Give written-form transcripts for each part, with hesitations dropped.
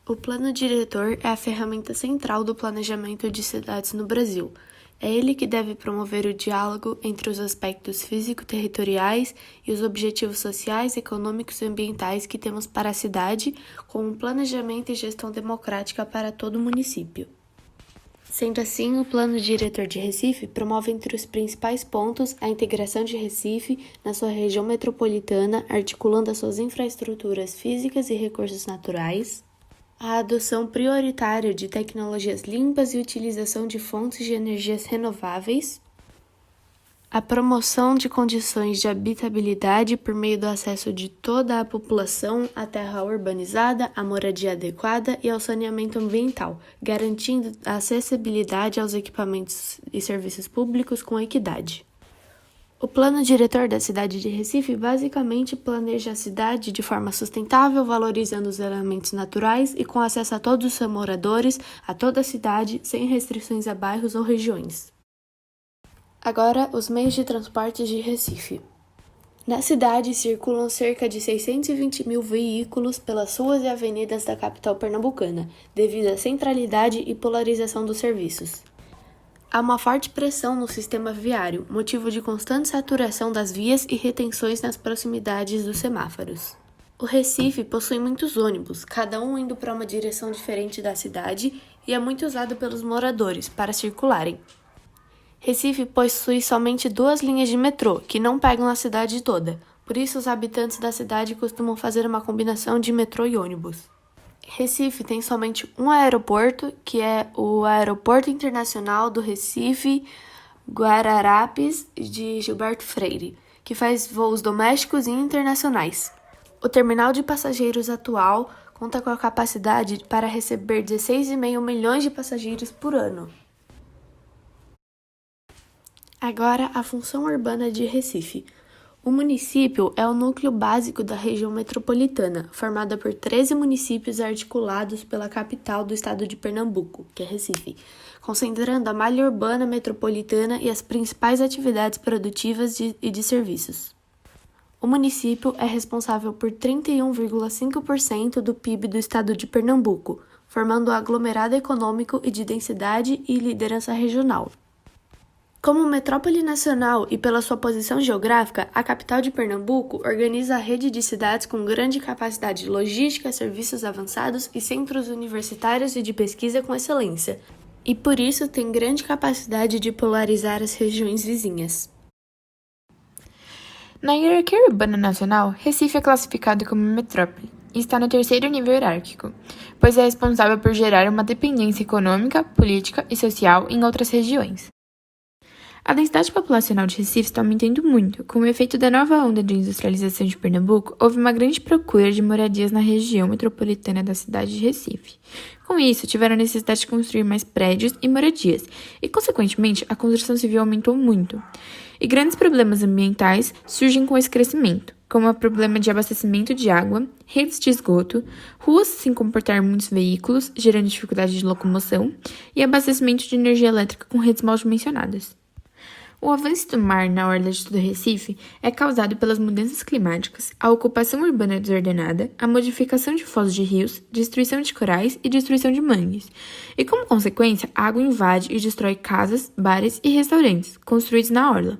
O plano diretor é a ferramenta central do planejamento de cidades no Brasil. É ele que deve promover o diálogo entre os aspectos físico-territoriais e os objetivos sociais, econômicos e ambientais que temos para a cidade, com um planejamento e gestão democrática para todo o município. Sendo assim, o Plano Diretor de Recife promove entre os principais pontos a integração de Recife na sua região metropolitana, articulando as suas infraestruturas físicas e recursos naturais, a adoção prioritária de tecnologias limpas e utilização de fontes de energias renováveis, a promoção de condições de habitabilidade por meio do acesso de toda a população à terra urbanizada, à moradia adequada e ao saneamento ambiental, garantindo a acessibilidade aos equipamentos e serviços públicos com equidade. O plano diretor da cidade de Recife basicamente planeja a cidade de forma sustentável, valorizando os elementos naturais e com acesso a todos os seus moradores, a toda a cidade, sem restrições a bairros ou regiões. Agora, os meios de transporte de Recife. Na cidade circulam cerca de 620 mil veículos pelas ruas e avenidas da capital pernambucana, devido à centralidade e polarização dos serviços. Há uma forte pressão no sistema viário, motivo de constante saturação das vias e retenções nas proximidades dos semáforos. O Recife possui muitos ônibus, cada um indo para uma direção diferente da cidade e é muito usado pelos moradores para circularem. Recife possui somente 2 linhas de metrô, que não pegam a cidade toda, por isso os habitantes da cidade costumam fazer uma combinação de metrô e ônibus. Recife tem somente um aeroporto, que é o Aeroporto Internacional do Recife Guararapes de Gilberto Freire, que faz voos domésticos e internacionais. O terminal de passageiros atual conta com a capacidade para receber 16,5 milhões de passageiros por ano. Agora, a função urbana de Recife. O município é o núcleo básico da região metropolitana, formada por 13 municípios articulados pela capital do estado de Pernambuco, que é Recife, concentrando a malha urbana metropolitana e as principais atividades produtivas e de serviços. O município é responsável por 31,5% do PIB do estado de Pernambuco, formando um aglomerado econômico e de densidade e liderança regional. Como metrópole nacional e pela sua posição geográfica, a capital de Pernambuco organiza a rede de cidades com grande capacidade logística, serviços avançados e centros universitários e de pesquisa com excelência, e por isso tem grande capacidade de polarizar as regiões vizinhas. Na hierarquia urbana nacional, Recife é classificado como metrópole e está no 3º nível hierárquico, pois é responsável por gerar uma dependência econômica, política e social em outras regiões. A densidade populacional de Recife está aumentando muito. Com o efeito da nova onda de industrialização de Pernambuco, houve uma grande procura de moradias na região metropolitana da cidade de Recife. Com isso, tiveram a necessidade de construir mais prédios e moradias, e, consequentemente, a construção civil aumentou muito. E grandes problemas ambientais surgem com esse crescimento, como o problema de abastecimento de água, redes de esgoto, ruas sem comportar muitos veículos, gerando dificuldade de locomoção, e abastecimento de energia elétrica com redes mal dimensionadas. O avanço do mar na orla de todo o Recife é causado pelas mudanças climáticas, a ocupação urbana desordenada, a modificação de foz de rios, destruição de corais e destruição de mangues. E, como consequência, a água invade e destrói casas, bares e restaurantes construídos na orla.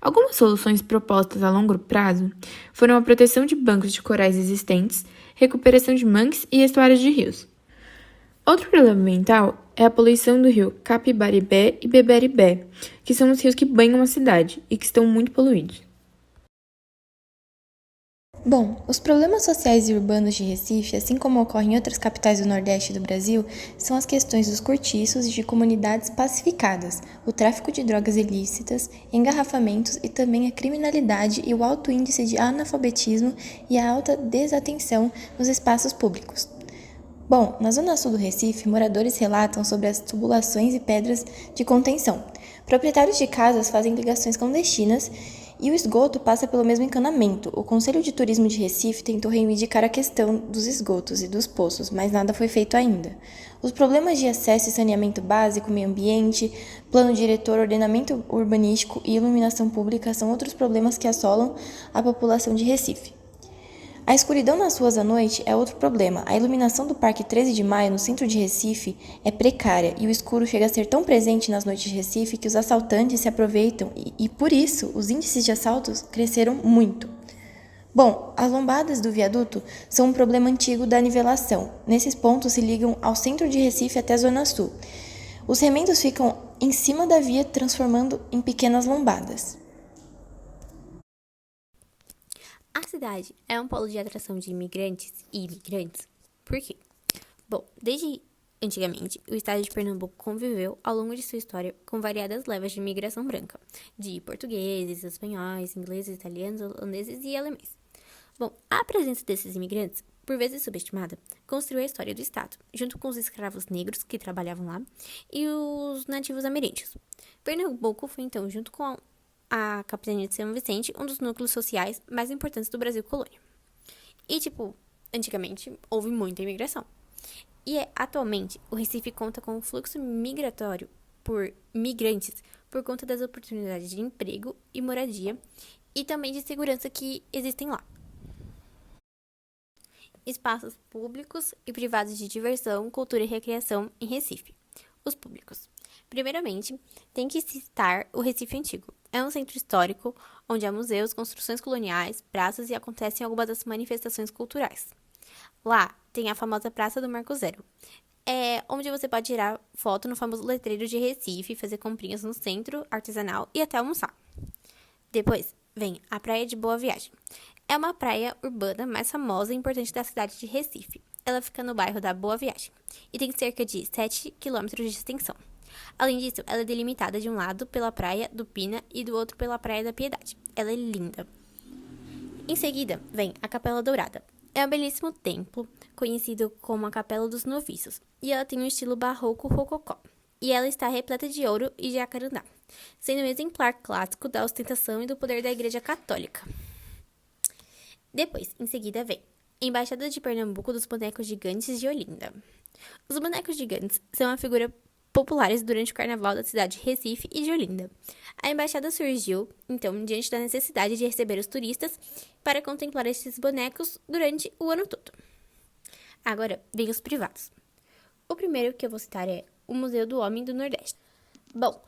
Algumas soluções propostas a longo prazo foram a proteção de bancos de corais existentes, recuperação de mangues e estuários de rios. Outro problema ambiental é a poluição do rio Capibaribé e Beberibé, que são os rios que banham a cidade e que estão muito poluídos. Bom, os problemas sociais e urbanos de Recife, assim como ocorrem em outras capitais do Nordeste do Brasil, são as questões dos cortiços e de comunidades pacificadas, o tráfico de drogas ilícitas, engarrafamentos e também a criminalidade e o alto índice de analfabetismo e a alta desatenção nos espaços públicos. Bom, na zona sul do Recife, moradores relatam sobre as tubulações e pedras de contenção. Proprietários de casas fazem ligações clandestinas e o esgoto passa pelo mesmo encanamento. O Conselho de Turismo de Recife tentou reivindicar a questão dos esgotos e dos poços, mas nada foi feito ainda. Os problemas de acesso e saneamento básico, meio ambiente, plano diretor, ordenamento urbanístico e iluminação pública são outros problemas que assolam a população de Recife. A escuridão nas ruas à noite é outro problema. A iluminação do Parque 13 de Maio, no centro de Recife, é precária e o escuro chega a ser tão presente nas noites de Recife que os assaltantes se aproveitam e por isso, os índices de assaltos cresceram muito. Bom, as lombadas do viaduto são um problema antigo da nivelação. Nesses pontos se ligam ao centro de Recife até a Zona Sul. Os remendos ficam em cima da via, transformando em pequenas lombadas. A cidade é um polo de atração de imigrantes e imigrantes. Por quê? Bom, desde antigamente, o estado de Pernambuco conviveu, ao longo de sua história, com variadas levas de imigração branca, de portugueses, espanhóis, ingleses, italianos, holandeses e alemães. Bom, a presença desses imigrantes, por vezes subestimada, construiu a história do estado, junto com os escravos negros que trabalhavam lá e os nativos ameríndios. Pernambuco foi então, junto com a capitania de São Vicente, um dos núcleos sociais mais importantes do Brasil colônia. E, antigamente houve muita imigração. E atualmente, o Recife conta com um fluxo migratório por migrantes por conta das oportunidades de emprego e moradia e também de segurança que existem lá. Espaços públicos e privados de diversão, cultura e recreação em Recife. Os públicos. Primeiramente, tem que citar o Recife Antigo. É um centro histórico onde há museus, construções coloniais, praças e acontecem algumas das manifestações culturais. Lá tem a famosa Praça do Marco Zero. É onde você pode tirar foto no famoso letreiro de Recife, fazer comprinhas no centro artesanal e até almoçar. Depois vem a Praia de Boa Viagem. É uma praia urbana mais famosa e importante da cidade de Recife. Ela fica no bairro da Boa Viagem e tem cerca de 7 quilômetros de extensão. Além disso, ela é delimitada de um lado pela Praia do Pina e do outro pela Praia da Piedade. Ela é linda. Em seguida, vem a Capela Dourada. É um belíssimo templo, conhecido como a Capela dos Noviços, e ela tem um estilo barroco rococó. E ela está repleta de ouro e jacarandá, sendo um exemplar clássico da ostentação e do poder da Igreja Católica. Depois, em seguida, vem Embaixada de Pernambuco dos Bonecos Gigantes de Olinda. Os bonecos gigantes são uma figura populares durante o carnaval da cidade de Recife e de Olinda. A embaixada surgiu, então, diante da necessidade de receber os turistas para contemplar esses bonecos durante o ano todo. Agora, vem os privados. O primeiro que eu vou citar é o Museu do Homem do Nordeste. Bom,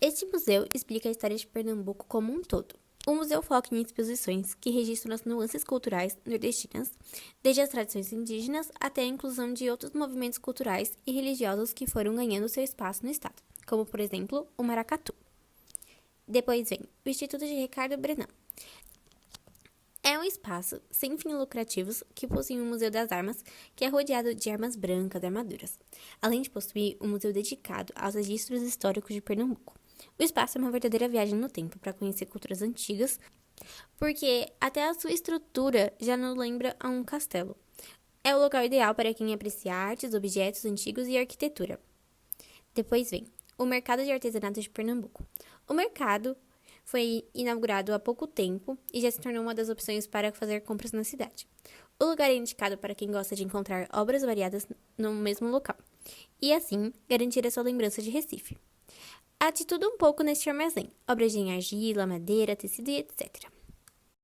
este museu explica a história de Pernambuco como um todo. O museu foca em exposições que registram as nuances culturais nordestinas, desde as tradições indígenas até a inclusão de outros movimentos culturais e religiosos que foram ganhando seu espaço no estado, como, por exemplo, o maracatu. Depois vem o Instituto de Ricardo Brenan. É um espaço sem fins lucrativos que possui um Museu das Armas, que é rodeado de armas brancas e armaduras, além de possuir um museu dedicado aos registros históricos de Pernambuco. O espaço é uma verdadeira viagem no tempo para conhecer culturas antigas, porque até a sua estrutura já nos lembra a um castelo. É o local ideal para quem aprecia artes, objetos antigos e arquitetura. Depois vem o Mercado de Artesanato de Pernambuco. O mercado foi inaugurado há pouco tempo e já se tornou uma das opções para fazer compras na cidade. O lugar é indicado para quem gosta de encontrar obras variadas no mesmo local, e assim garantir a sua lembrança de Recife. Há de tudo um pouco neste armazém, obras em argila, madeira, tecido e etc.